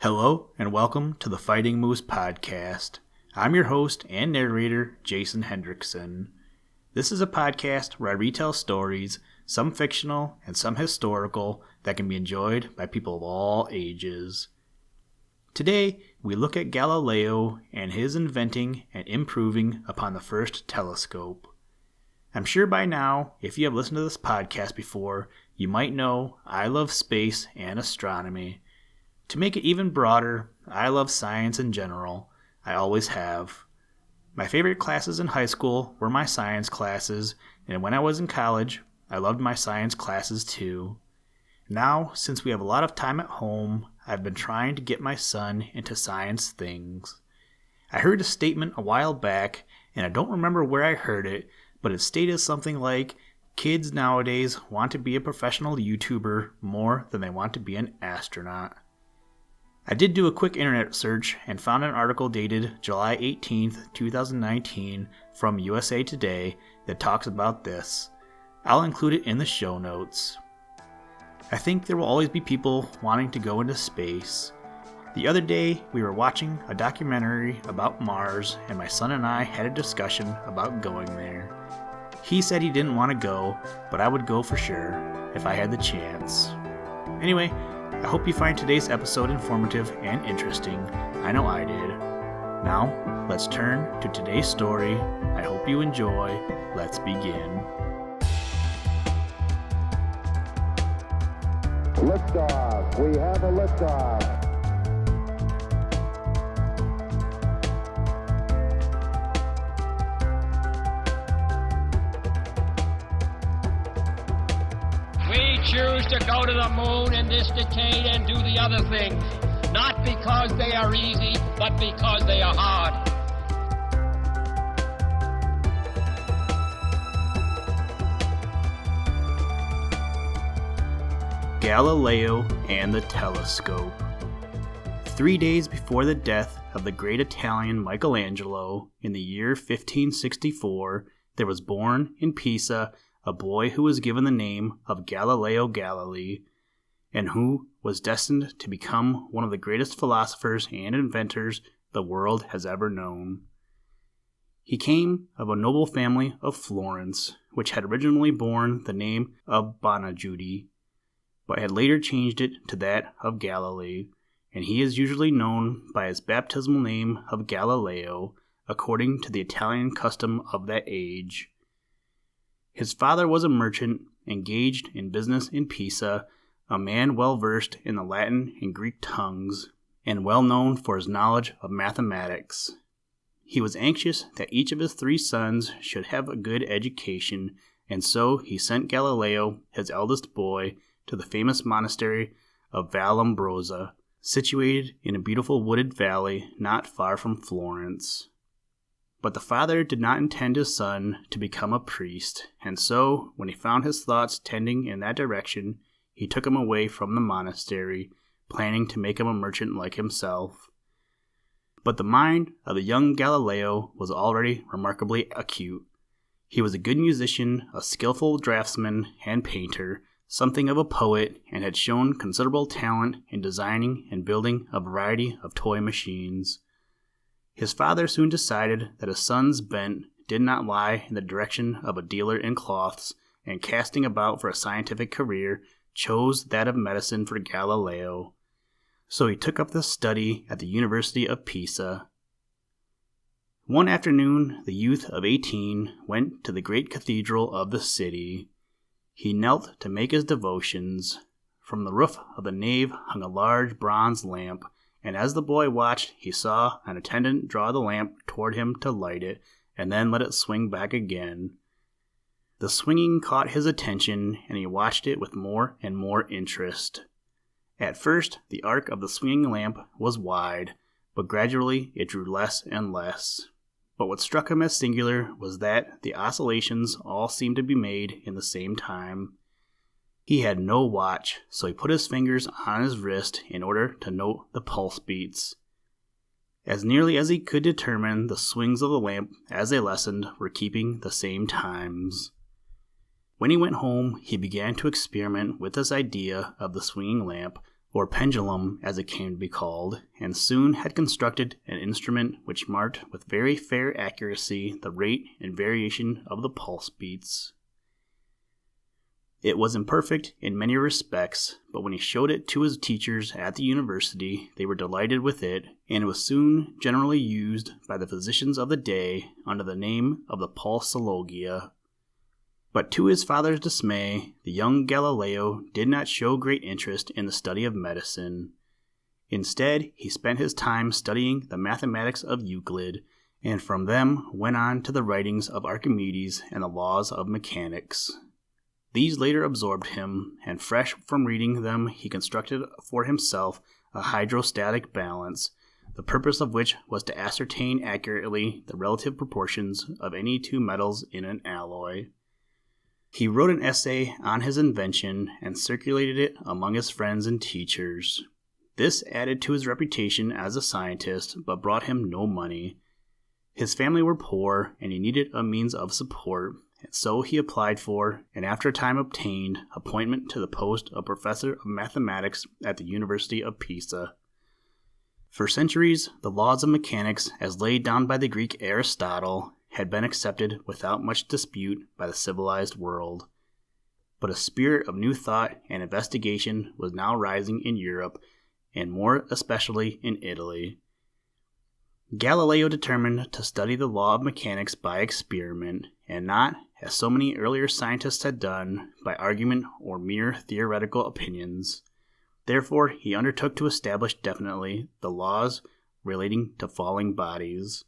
Hello and welcome to the Fighting Moose podcast. I'm your host and narrator, Jason Hendrickson. This is a podcast where I retell stories, some fictional and some historical, that can be enjoyed by people of all ages. Today, we look at Galileo and his inventing and improving upon the first telescope. I'm sure by now, if you have listened to this podcast before, you might know I love space and astronomy. To make it even broader, I love science in general. I always have. My favorite classes in high school were my science classes, and when I was in college, I loved my science classes too. Now, since we have a lot of time at home, I've been trying to get my son into science things. I heard a statement a while back, and I don't remember where I heard it, but it stated something like, kids nowadays want to be a professional YouTuber more than they want to be an astronaut. I did do a quick internet search and found an article dated July 18th, 2019 from USA Today that talks about this. I'll include it in the show notes. I think there will always be people wanting to go into space. The other day, we were watching a documentary about Mars, and my son and I had a discussion about going there. He said he didn't want to go, but I would go for sure if I had the chance. Anyway, I hope you find today's episode informative and interesting. I know I did. Now, let's turn to today's story. I hope you enjoy. Let's begin. Liftoff. We have a liftoff. We choose to go to the moon in this decade and do the other things, not because they are easy, but because they are hard. Galileo and the telescope. 3 days before the death of the great Italian Michelangelo in the year 1564, there was born in Pisa a boy who was given the name of Galileo Galilei, and who was destined to become one of the greatest philosophers and inventors the world has ever known. He came of a noble family of Florence, which had originally borne the name of Bonajuti, but had later changed it to that of Galilei, and he is usually known by his baptismal name of Galileo, according to the Italian custom of that age. His father was a merchant engaged in business in Pisa, a man well versed in the Latin and Greek tongues, and well known for his knowledge of mathematics. He was anxious that each of his 3 sons should have a good education, and so he sent Galileo, his eldest boy, to the famous monastery of Vallombrosa, situated in a beautiful wooded valley not far from Florence. But the father did not intend his son to become a priest, and so, when he found his thoughts tending in that direction, he took him away from the monastery, planning to make him a merchant like himself. But the mind of the young Galileo was already remarkably acute. He was a good musician, a skillful draftsman and painter, something of a poet, and had shown considerable talent in designing and building a variety of toy machines. His father soon decided that his son's bent did not lie in the direction of a dealer in cloths, and casting about for a scientific career, chose that of medicine for Galileo. So he took up the study at the University of Pisa. One afternoon, the youth of 18 went to the great cathedral of the city. He knelt to make his devotions. From the roof of the nave hung a large bronze lamp, and as the boy watched, he saw an attendant draw the lamp toward him to light it, and then let it swing back again. The swinging caught his attention, and he watched it with more and more interest. At first, the arc of the swinging lamp was wide, but gradually it drew less and less. But what struck him as singular was that the oscillations all seemed to be made in the same time. He had no watch, so he put his fingers on his wrist in order to note the pulse beats. As nearly as he could determine, the swings of the lamp as they lessened were keeping the same times. When he went home, he began to experiment with this idea of the swinging lamp, or pendulum as it came to be called, and soon had constructed an instrument which marked with very fair accuracy the rate and variation of the pulse beats. It was imperfect in many respects, but when he showed it to his teachers at the university, they were delighted with it, and it was soon generally used by the physicians of the day under the name of the pulsologia. But to his father's dismay, the young Galileo did not show great interest in the study of medicine. Instead, he spent his time studying the mathematics of Euclid, and from them went on to the writings of Archimedes and the laws of mechanics. These later absorbed him, and fresh from reading them he constructed for himself a hydrostatic balance, the purpose of which was to ascertain accurately the relative proportions of any two metals in an alloy. He wrote an essay on his invention and circulated it among his friends and teachers. This added to his reputation as a scientist, but brought him no money. His family were poor, and he needed a means of support, and so he applied for, and after a time obtained, appointment to the post of professor of mathematics at the University of Pisa. For centuries, the laws of mechanics, as laid down by the Greek Aristotle, had been accepted without much dispute by the civilized world. But a spirit of new thought and investigation was now rising in Europe, and more especially in Italy. Galileo determined to study the law of mechanics by experiment, and not, as so many earlier scientists had done, by argument or mere theoretical opinions. Therefore, he undertook to establish definitely the laws relating to falling bodies.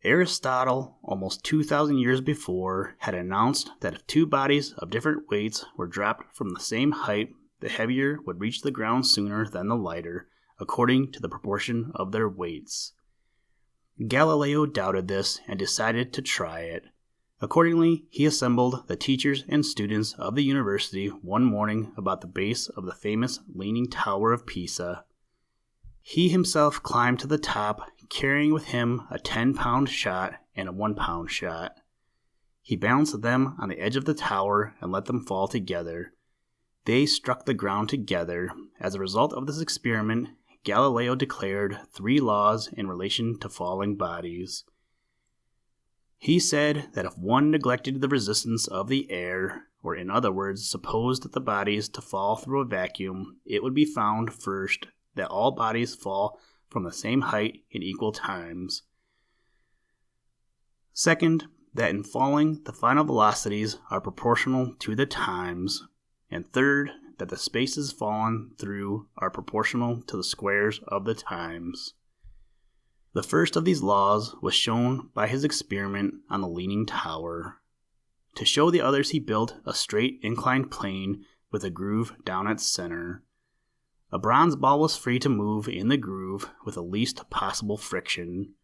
Aristotle, almost 2,000 years before, had announced that if two bodies of different weights were dropped from the same height, the heavier would reach the ground sooner than the lighter, according to the proportion of their weights. Galileo doubted this and decided to try it. Accordingly, he assembled the teachers and students of the university one morning about the base of the famous Leaning Tower of Pisa. He himself climbed to the top, carrying with him a 10-pound shot and a 1-pound shot. He balanced them on the edge of the tower and let them fall together. They struck the ground together. As a result of this experiment, Galileo declared 3 laws in relation to falling bodies. He said that if one neglected the resistance of the air, or in other words, supposed the bodies to fall through a vacuum, it would be found, first, that all bodies fall from the same height in equal times. Second, that in falling, the final velocities are proportional to the times. And third, that the spaces fallen through are proportional to the squares of the times. The first of these laws was shown by his experiment on the Leaning Tower. To show the others, he built a straight inclined plane with a groove down its center. A bronze ball was free to move in the groove with the least possible friction.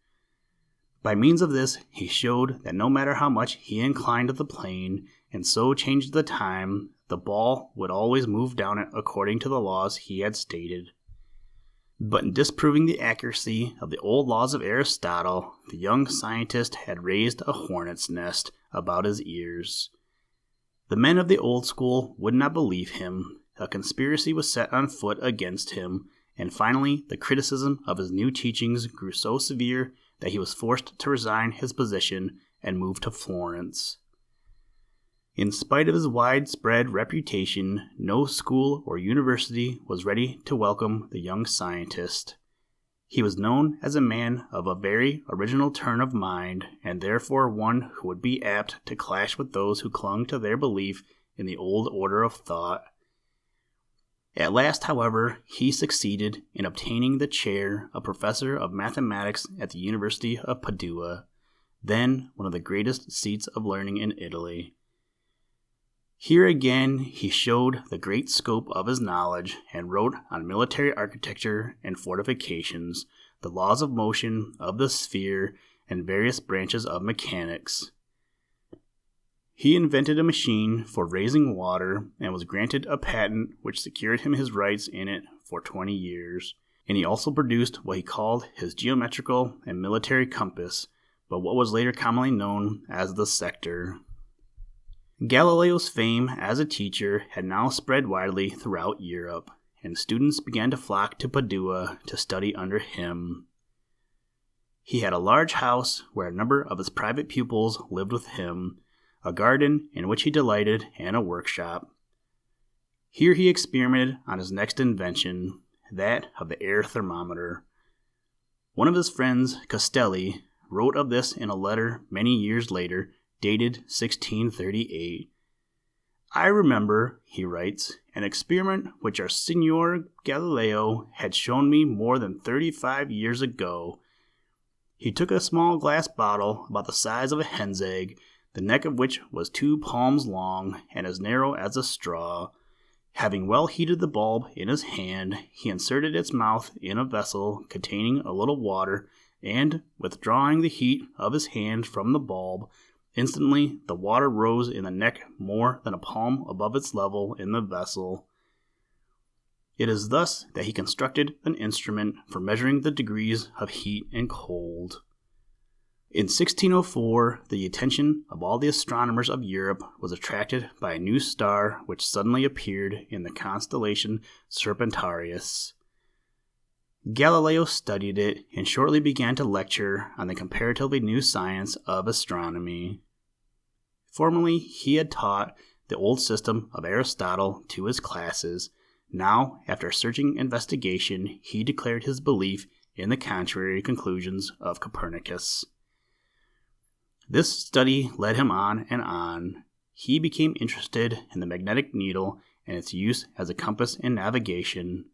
By means of this, he showed that no matter how much he inclined the plane and so changed the time, the ball would always move down it according to the laws he had stated. But in disproving the accuracy of the old laws of Aristotle, the young scientist had raised a hornet's nest about his ears. The men of the old school would not believe him. A conspiracy was set on foot against him, and finally the criticism of his new teachings grew so severe that he was forced to resign his position and move to Florence. In spite of his widespread reputation, no school or university was ready to welcome the young scientist. He was known as a man of a very original turn of mind, and therefore one who would be apt to clash with those who clung to their belief in the old order of thought. At last, however, he succeeded in obtaining the chair of professor of mathematics at the University of Padua, then one of the greatest seats of learning in Italy. Here again he showed the great scope of his knowledge and wrote on military architecture and fortifications, the laws of motion, of the sphere, and various branches of mechanics. He invented a machine for raising water and was granted a patent which secured him his rights in it for 20 years. And he also produced what he called his geometrical and military compass, but what was later commonly known as the sector. Galileo's fame as a teacher had now spread widely throughout Europe, and students began to flock to Padua to study under him. He had a large house where a number of his private pupils lived with him, a garden in which he delighted, and a workshop. Here he experimented on his next invention, that of the air thermometer. One of his friends, Castelli, wrote of this in a letter many years later, dated 1638. "I remember," he writes, "an experiment which our Signor Galileo had shown me more than 35 years ago. He took a small glass bottle about the size of a hen's egg, the neck of which was 2 palms long and as narrow as a straw. Having well heated the bulb in his hand, he inserted its mouth in a vessel containing a little water, and, withdrawing the heat of his hand from the bulb, instantly the water rose in the neck more than a palm above its level in the vessel. It is thus that he constructed an instrument for measuring the degrees of heat and cold." In 1604, the attention of all the astronomers of Europe was attracted by a new star which suddenly appeared in the constellation Serpentarius. Galileo studied it and shortly began to lecture on the comparatively new science of astronomy. Formerly, he had taught the old system of Aristotle to his classes. Now, after searching investigation, he declared his belief in the contrary conclusions of Copernicus. This study led him on and on. He became interested in the magnetic needle and its use as a compass in navigation.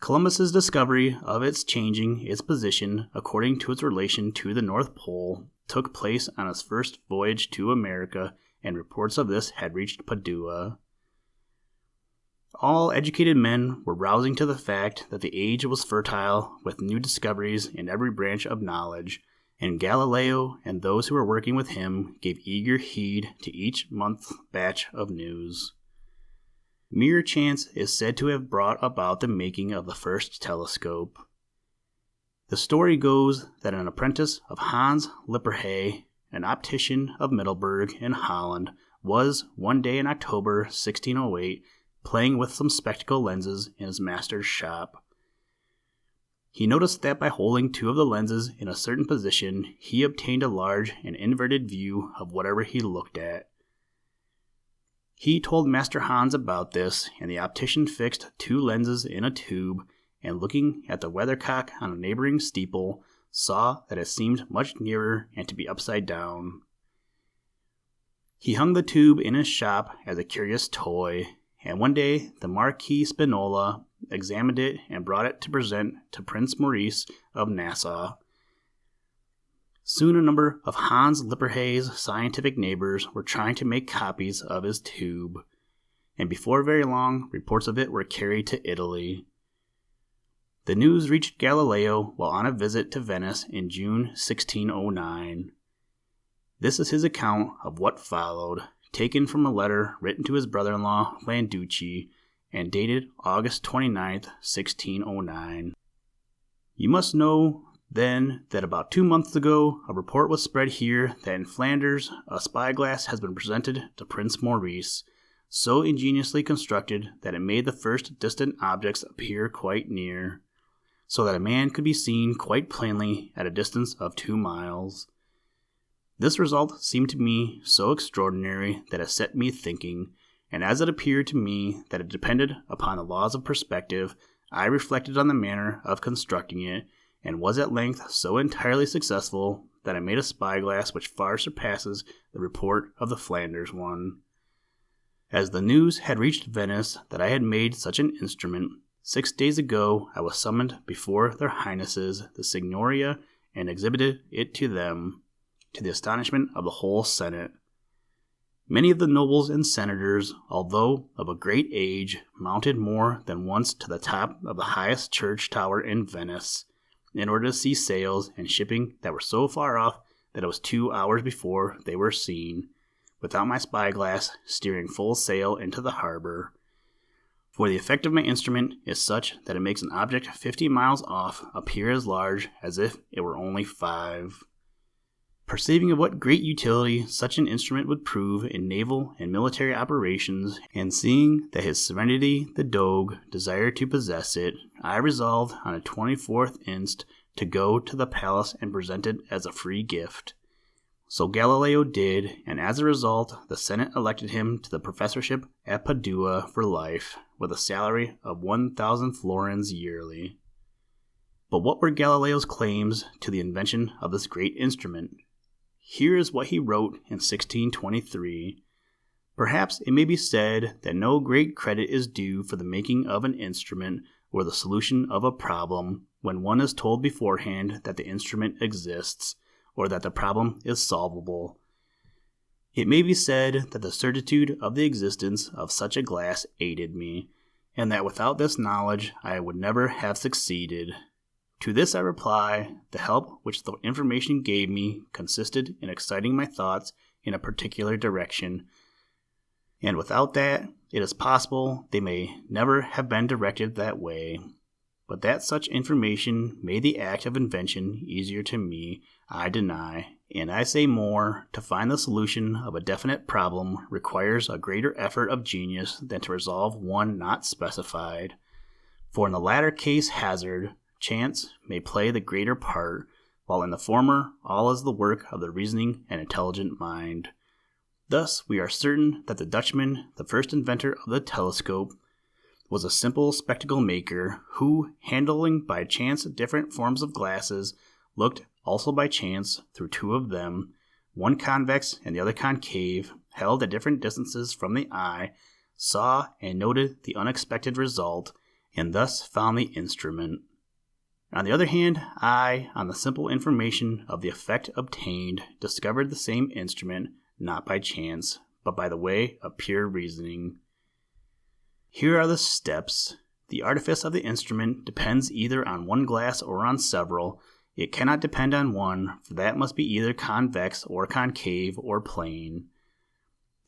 Columbus's discovery of its changing its position according to its relation to the North Pole took place on his first voyage to America, and reports of this had reached Padua. All educated men were rousing to the fact that the age was fertile with new discoveries in every branch of knowledge, and Galileo and those who were working with him gave eager heed to each month's batch of news. Mere chance is said to have brought about the making of the first telescope. The story goes that an apprentice of Hans Lippershey, an optician of Middelburg in Holland, was one day in October 1608 playing with some spectacle lenses in his master's shop. He noticed that by holding 2 of the lenses in a certain position, he obtained a large and inverted view of whatever he looked at. He told Master Hans about this, and the optician fixed 2 lenses in a tube, and looking at the weathercock on a neighboring steeple, saw that it seemed much nearer and to be upside down. He hung the tube in his shop as a curious toy, and one day the Marquis Spinola examined it and brought it to present to Prince Maurice of Nassau. Soon a number of Hans Lippershey's scientific neighbors were trying to make copies of his tube, and before very long reports of it were carried to Italy. The news reached Galileo while on a visit to Venice in June 1609. This is his account of what followed, taken from a letter written to his brother-in-law Landucci and dated August 29, 1609. "You must know, then, that about 2 months ago a report was spread here that in Flanders a spyglass has been presented to Prince Maurice, so ingeniously constructed that it made the first distant objects appear quite near, so that a man could be seen quite plainly at a distance of 2 miles. This result seemed to me so extraordinary that it set me thinking, and as it appeared to me that it depended upon the laws of perspective, I reflected on the manner of constructing it, and was at length so entirely successful that I made a spyglass which far surpasses the report of the Flanders one. As the news had reached Venice that I had made such an instrument, 6 days ago I was summoned before their Highnesses the Signoria and exhibited it to them, to the astonishment of the whole Senate. Many of the nobles and senators, although of a great age, mounted more than once to the top of the highest church tower in Venice, in order to see sails and shipping that were so far off that it was 2 hours before they were seen, without my spyglass steering full sail into the harbor. For the effect of my instrument is such that it makes an object 50 miles off appear as large as if it were only 5. Perceiving of what great utility such an instrument would prove in naval and military operations, and seeing that His Serenity the Doge desired to possess it, I resolved on the 24th inst. To go to the palace and present it as a free gift. So Galileo did, and as a result, the Senate elected him to the professorship at Padua for life, with a salary of 1,000 florins yearly. But what were Galileo's claims to the invention of this great instrument? Here is what he wrote in 1623. Perhaps it may be said that no great credit is due for the making of an instrument or the solution of a problem when one is told beforehand that the instrument exists, or that the problem is solvable. It may be said that the certitude of the existence of such a glass aided me, and that without this knowledge I would never have succeeded. To this I reply, the help which the information gave me consisted in exciting my thoughts in a particular direction, and without that, it is possible they may never have been directed that way. But that such information made the act of invention easier to me, I deny, and I say more, to find the solution of a definite problem requires a greater effort of genius than to resolve one not specified. For in the latter case hazard, chance, may play the greater part, while in the former all is the work of the reasoning and intelligent mind. Thus we are certain that the Dutchman, the first inventor of the telescope, was a simple spectacle maker who, handling by chance different forms of glasses, looked also by chance through two of them, one convex and the other concave, held at different distances from the eye, saw and noted the unexpected result, and thus found the instrument. On the other hand, I, on the simple information of the effect obtained, discovered the same instrument, not by chance, but by the way of pure reasoning. Here are the steps. The artifice of the instrument depends either on one glass or on several. It cannot depend on one, for that must be either convex or concave or plane.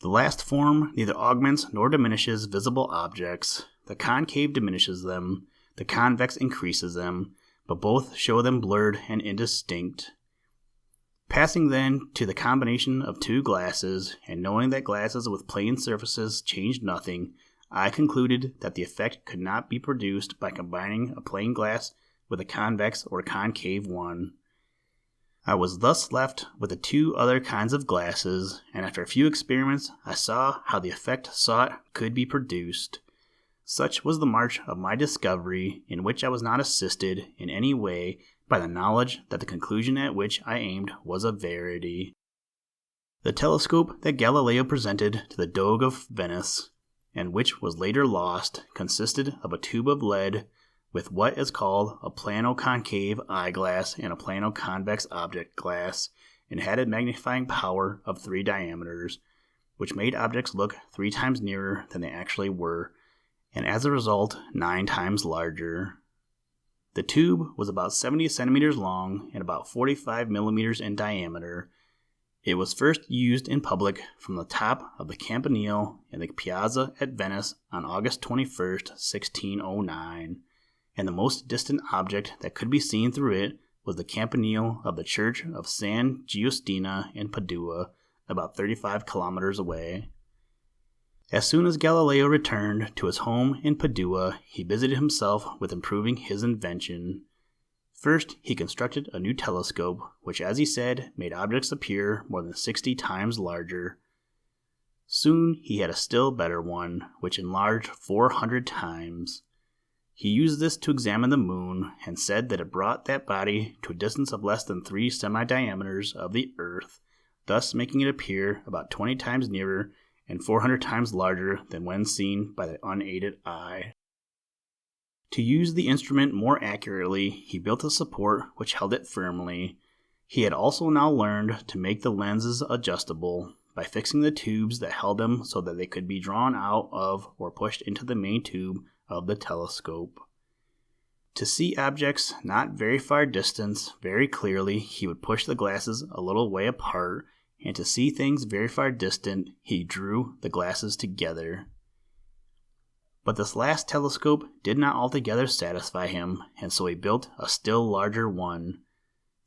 The last form neither augments nor diminishes visible objects. The concave diminishes them, the convex increases them, but both show them blurred and indistinct. Passing then to the combination of two glasses, and knowing that glasses with plane surfaces change nothing, I concluded that the effect could not be produced by combining a plane glass with a convex or concave one. I was thus left with the two other kinds of glasses, and after a few experiments I saw how the effect sought could be produced. Such was the march of my discovery, in which I was not assisted in any way by the knowledge that the conclusion at which I aimed was a verity. The telescope that Galileo presented to the Doge of Venice, and which was later lost, consisted of a tube of lead with what is called a plano-concave eyeglass and a plano-convex object glass, and had a magnifying power of 3 diameters, which made objects look 3 times nearer than they actually were, and as a result 9 times larger. The tube was about 70 centimeters long and about 45 millimeters in diameter. It was first used in public from the top of the Campanile in the Piazza at Venice on August 21st, 1609, and the most distant object that could be seen through it was the campanile of the church of San Giustina in Padua, about 35 kilometers away. As soon as Galileo returned to his home in Padua, he busied himself with improving his invention. First, he constructed a new telescope, which, as he said, made objects appear more than 60 times larger. Soon he had a still better one, which enlarged 400 times. He used this to examine the moon, and said that it brought that body to a distance of less than 3 semi-diameters of the earth, thus making it appear about 20 times nearer and 400 times larger than when seen by the unaided eye. To use the instrument more accurately, he built a support which held it firmly. He had also now learned to make the lenses adjustable, by fixing the tubes that held them so that they could be drawn out of or pushed into the main tube of the telescope. To see objects not very far distant very clearly, he would push the glasses a little way apart, and to see things very far distant, he drew the glasses together. But this last telescope did not altogether satisfy him, and so he built a still larger one.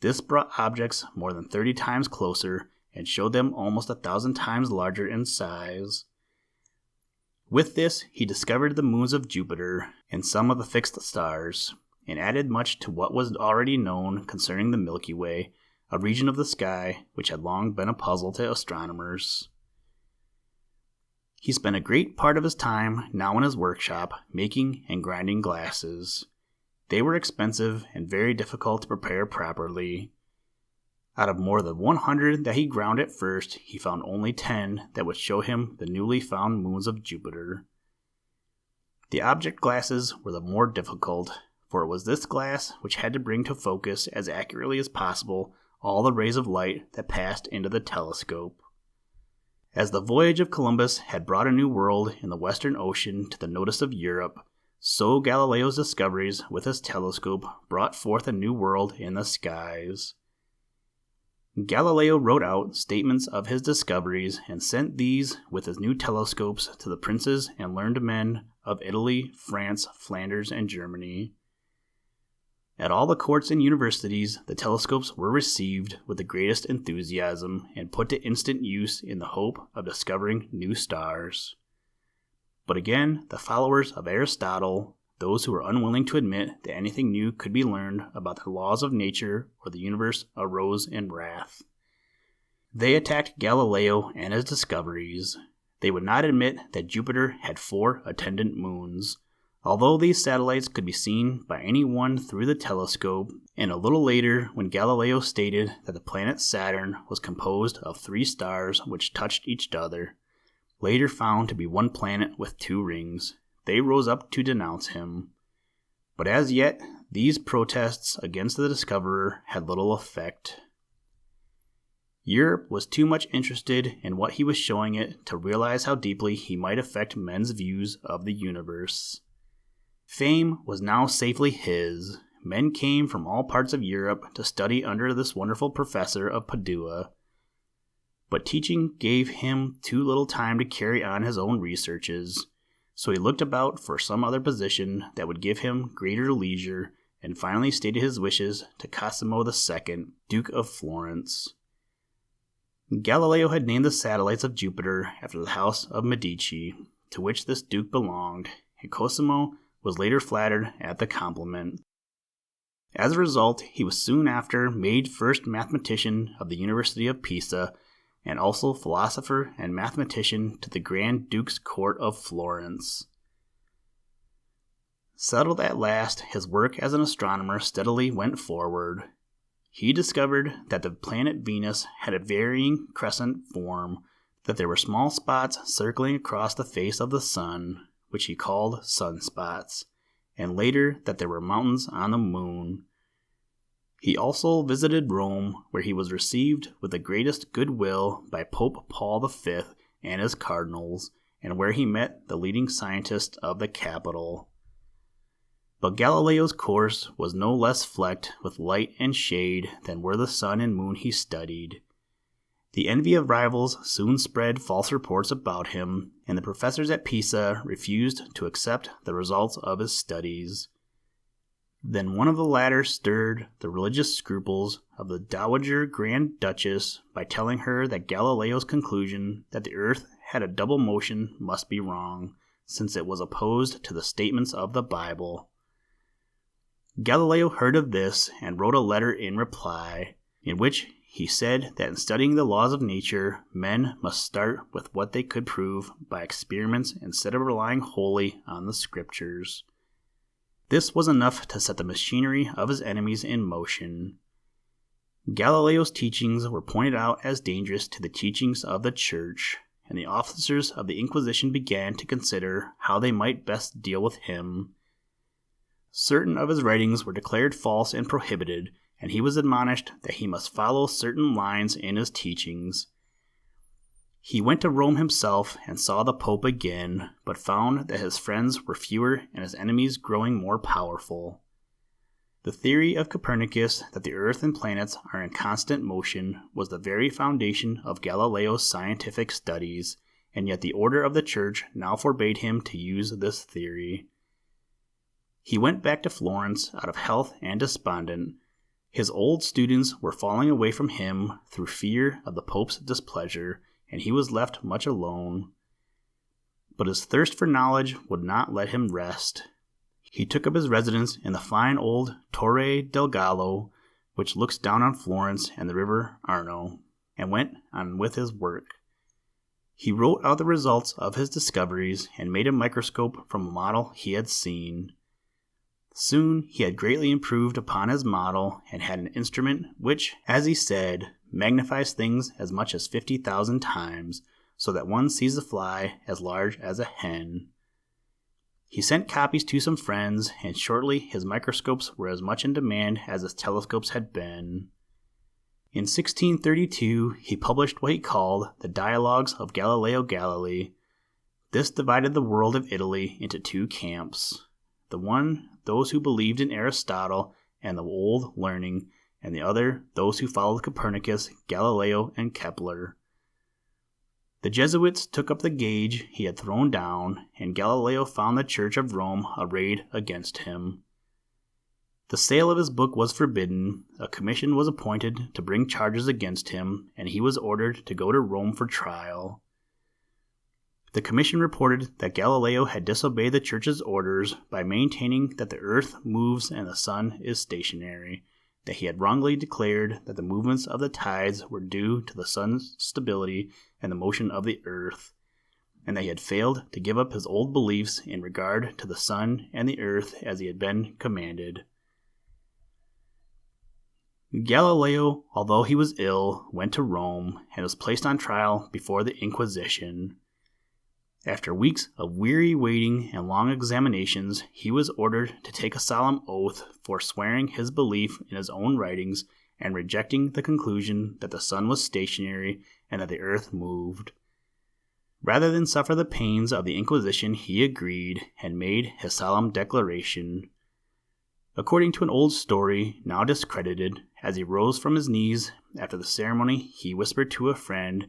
This brought objects more than 30 times closer and showed them almost 1,000 times larger in size. With this, he discovered the moons of Jupiter and some of the fixed stars, and added much to what was already known concerning the Milky Way, a region of the sky which had long been a puzzle to astronomers. He spent a great part of his time now in his workshop making and grinding glasses. They were expensive and very difficult to prepare properly. Out of more than 100 that he ground at first, he found only 10 that would show him the newly found moons of Jupiter. The object glasses were the more difficult, for it was this glass which had to bring to focus as accurately as possible all the rays of light that passed into the telescope. As the voyage of Columbus had brought a new world in the Western Ocean to the notice of Europe, so Galileo's discoveries with his telescope brought forth a new world in the skies. Galileo wrote out statements of his discoveries and sent these with his new telescopes to the princes and learned men of Italy, France, Flanders, and Germany. At all the courts and universities, the telescopes were received with the greatest enthusiasm and put to instant use in the hope of discovering new stars. But again, the followers of Aristotle, those who were unwilling to admit that anything new could be learned about the laws of nature or the universe, arose in wrath. They attacked Galileo and his discoveries. They would not admit that Jupiter had 4 attendant moons, although these satellites could be seen by anyone through the telescope, and a little later, when Galileo stated that the planet Saturn was composed of 3 stars which touched each other, later found to be one planet with 2 rings, they rose up to denounce him. But as yet, these protests against the discoverer had little effect. Europe was too much interested in what he was showing it to realize how deeply he might affect men's views of the universe. Fame was now safely his. Men came from all parts of Europe to study under this wonderful professor of Padua. But teaching gave him too little time to carry on his own researches, so he looked about for some other position that would give him greater leisure, and finally stated his wishes to Cosimo II, Duke of Florence. Galileo had named the satellites of Jupiter after the house of Medici, to which this duke belonged, and Cosimo was later flattered at the compliment. As a result, he was soon after made first mathematician of the University of Pisa, and also philosopher and mathematician to the Grand Duke's court of Florence. Settled at last, his work as an astronomer steadily went forward. He discovered that the planet Venus had a varying crescent form, that there were small spots circling across the face of the sun, which he called sunspots, and later that there were mountains on the moon. He also visited Rome, where he was received with the greatest goodwill by Pope Paul V and his cardinals, and where he met the leading scientists of the capital. But Galileo's course was no less flecked with light and shade than were the sun and moon he studied. The envy of rivals soon spread false reports about him, and the professors at Pisa refused to accept the results of his studies. Then one of the latter stirred the religious scruples of the Dowager Grand Duchess by telling her that Galileo's conclusion that the earth had a double motion must be wrong, since it was opposed to the statements of the Bible. Galileo heard of this and wrote a letter in reply, in which he said that in studying the laws of nature, men must start with what they could prove by experiments instead of relying wholly on the scriptures. This was enough to set the machinery of his enemies in motion. Galileo's teachings were pointed out as dangerous to the teachings of the Church, and the officers of the Inquisition began to consider how they might best deal with him. Certain of his writings were declared false and prohibited, and he was admonished that he must follow certain lines in his teachings. He went to Rome himself and saw the Pope again, but found that his friends were fewer and his enemies growing more powerful. The theory of Copernicus that the earth and planets are in constant motion was the very foundation of Galileo's scientific studies, and yet the order of the Church now forbade him to use this theory. He went back to Florence out of health and despondent, His old students were falling away from him through fear of the Pope's displeasure, and he was left much alone. But his thirst for knowledge would not let him rest. He took up his residence in the fine old Torre del Gallo, which looks down on Florence and the river Arno, and went on with his work. He wrote out the results of his discoveries and made a microscope from a model he had seen. Soon he had greatly improved upon his model and had an instrument which, as he said, magnifies things as much as 50,000 times, so that one sees a fly as large as a hen. He sent copies to some friends, and shortly his microscopes were as much in demand as his telescopes had been. In 1632 he published what he called the Dialogues of Galileo Galilei. This divided the world of Italy into two camps. The one, those who believed in Aristotle and the old learning, and the other, those who followed Copernicus, Galileo, and Kepler. The Jesuits took up the gauge he had thrown down, and Galileo found the Church of Rome arrayed against him. The sale of his book was forbidden, a commission was appointed to bring charges against him, and he was ordered to go to Rome for trial. The commission reported that Galileo had disobeyed the Church's orders by maintaining that the earth moves and the sun is stationary, that he had wrongly declared that the movements of the tides were due to the sun's stability and the motion of the earth, and that he had failed to give up his old beliefs in regard to the sun and the earth as he had been commanded. Galileo, although he was ill, went to Rome and was placed on trial before the Inquisition. After weeks of weary waiting and long examinations, he was ordered to take a solemn oath forswearing his belief in his own writings and rejecting the conclusion that the sun was stationary and that the earth moved. Rather than suffer the pains of the Inquisition, he agreed and made his solemn declaration. According to an old story, now discredited, as he rose from his knees after the ceremony, he whispered to a friend,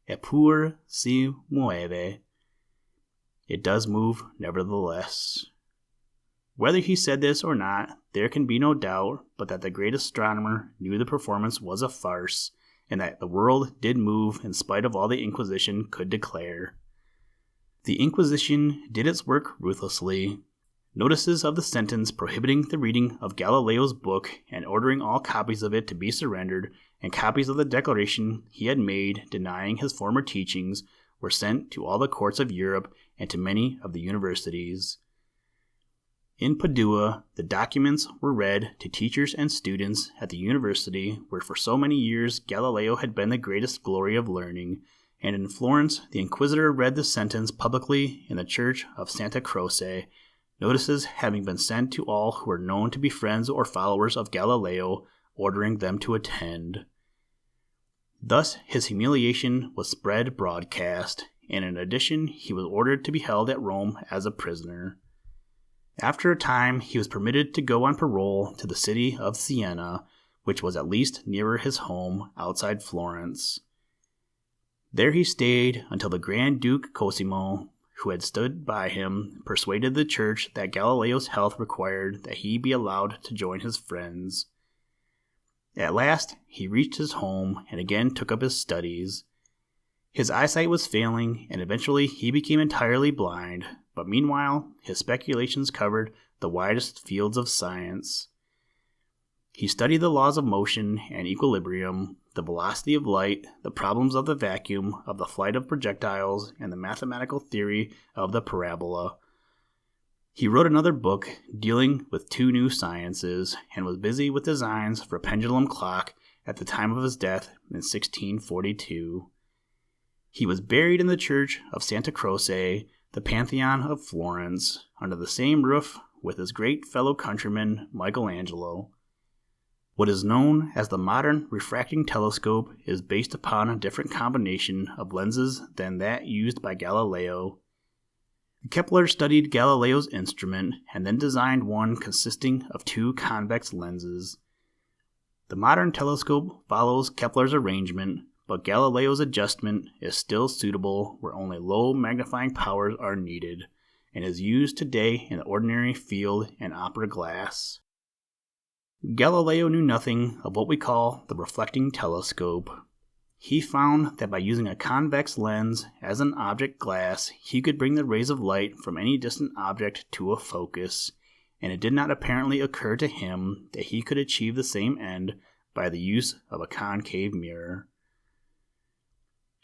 "Eppure si muove." It does move, nevertheless. Whether he said this or not, there can be no doubt but that the great astronomer knew the performance was a farce, and that the world did move in spite of all the Inquisition could declare. The Inquisition did its work ruthlessly. Notices of the sentence prohibiting the reading of Galileo's book and ordering all copies of it to be surrendered, and copies of the declaration he had made denying his former teachings, were sent to all the courts of Europe and to many of the universities. In Padua, the documents were read to teachers and students at the university where for so many years Galileo had been the greatest glory of learning, and in Florence the inquisitor read the sentence publicly in the church of Santa Croce, notices having been sent to all who were known to be friends or followers of Galileo, ordering them to attend. Thus his humiliation was spread broadcast, and in addition he was ordered to be held at Rome as a prisoner. After a time he was permitted to go on parole to the city of Siena, which was at least nearer his home outside Florence. There he stayed until the Grand Duke Cosimo, who had stood by him, persuaded the church that Galileo's health required that he be allowed to join his friends. At last he reached his home and again took up his studies. His eyesight was failing, and eventually he became entirely blind, but meanwhile his speculations covered the widest fields of science. He studied the laws of motion and equilibrium, the velocity of light, the problems of the vacuum, of the flight of projectiles, and the mathematical theory of the parabola. He wrote another book dealing with two new sciences, and was busy with designs for a pendulum clock at the time of his death in 1642. He was buried in the church of Santa Croce, the Pantheon of Florence, under the same roof with his great fellow countryman Michelangelo. What is known as the modern refracting telescope is based upon a different combination of lenses than that used by Galileo. Kepler studied Galileo's instrument and then designed one consisting of two convex lenses. The modern telescope follows Kepler's arrangement, but Galileo's adjustment is still suitable where only low magnifying powers are needed, and is used today in the ordinary field and opera glass. Galileo knew nothing of what we call the reflecting telescope. He found that by using a convex lens as an object glass, he could bring the rays of light from any distant object to a focus, and it did not apparently occur to him that he could achieve the same end by the use of a concave mirror.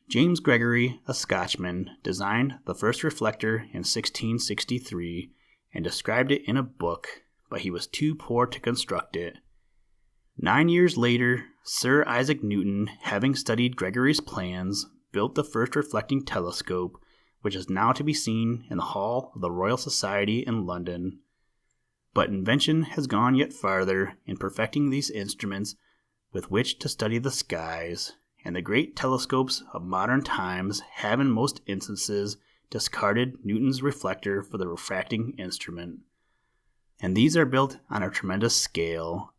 James Gregory, a Scotchman, designed the first reflector in 1663 and described it in a book, but he was too poor to construct it. 9 years later, Sir Isaac Newton, having studied Gregory's plans, built the first reflecting telescope, which is now to be seen in the Hall of the Royal Society in London. But invention has gone yet farther in perfecting these instruments with which to study the skies, and the great telescopes of modern times have in most instances discarded Newton's reflector for the refracting instrument. And these are built on a tremendous scale.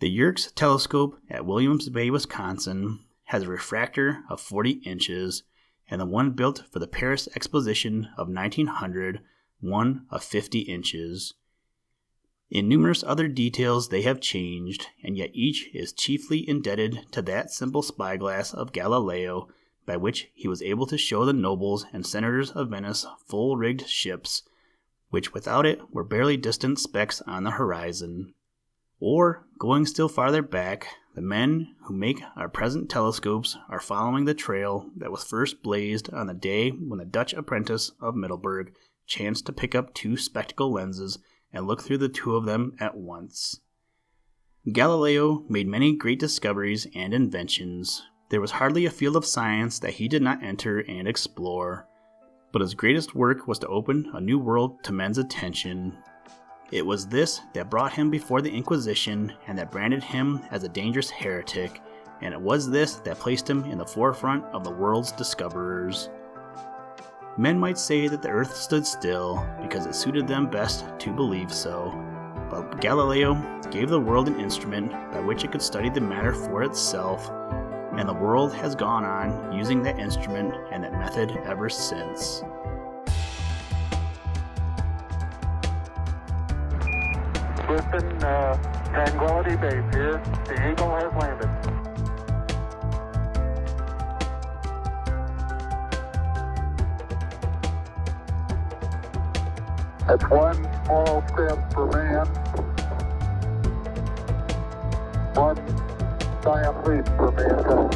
The Yerkes telescope at Williams Bay, Wisconsin, has a refractor of 40 inches, and the one built for the Paris Exposition of 1900, one of 50 inches. In numerous other details they have changed, and yet each is chiefly indebted to that simple spyglass of Galileo, by which he was able to show the nobles and senators of Venice full-rigged ships, which without it were barely distant specks on the horizon. Or, going still farther back, the men who make our present telescopes are following the trail that was first blazed on the day when the Dutch apprentice of Middelburg chanced to pick up 2 spectacle lenses and look through the 2 of them at once. Galileo made many great discoveries and inventions. There was hardly a field of science that he did not enter and explore, but his greatest work was to open a new world to men's attention. It was this that brought him before the Inquisition and that branded him as a dangerous heretic, and it was this that placed him in the forefront of the world's discoverers. Men might say that the earth stood still because it suited them best to believe so, but Galileo gave the world an instrument by which it could study the matter for itself, and the world has gone on using that instrument and that method ever since. Houston, Tranquility Base here. The Eagle has landed. That's one small step for man, one giant leap for mankind.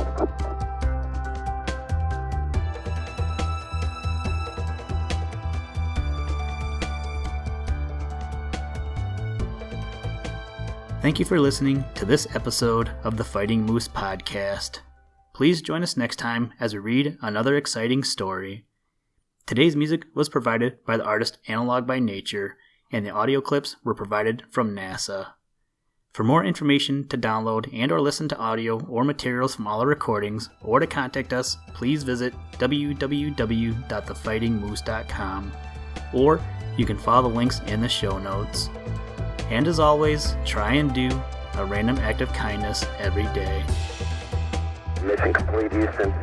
Thank you for listening to this episode of the Fighting Moose podcast. Please join us next time as we read another exciting story. Today's music was provided by the artist Analog by Nature, and the audio clips were provided from NASA. For more information to download and or listen to audio or materials from all our recordings, or to contact us, please visit www.thefightingmoose.com, or you can follow the links in the show notes. And as always, try and do a random act of kindness every day. Mission complete, Houston.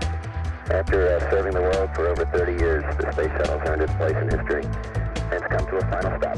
After serving the world for over 30 years, the space shuttle's earned its place in history and it's come to a final stop.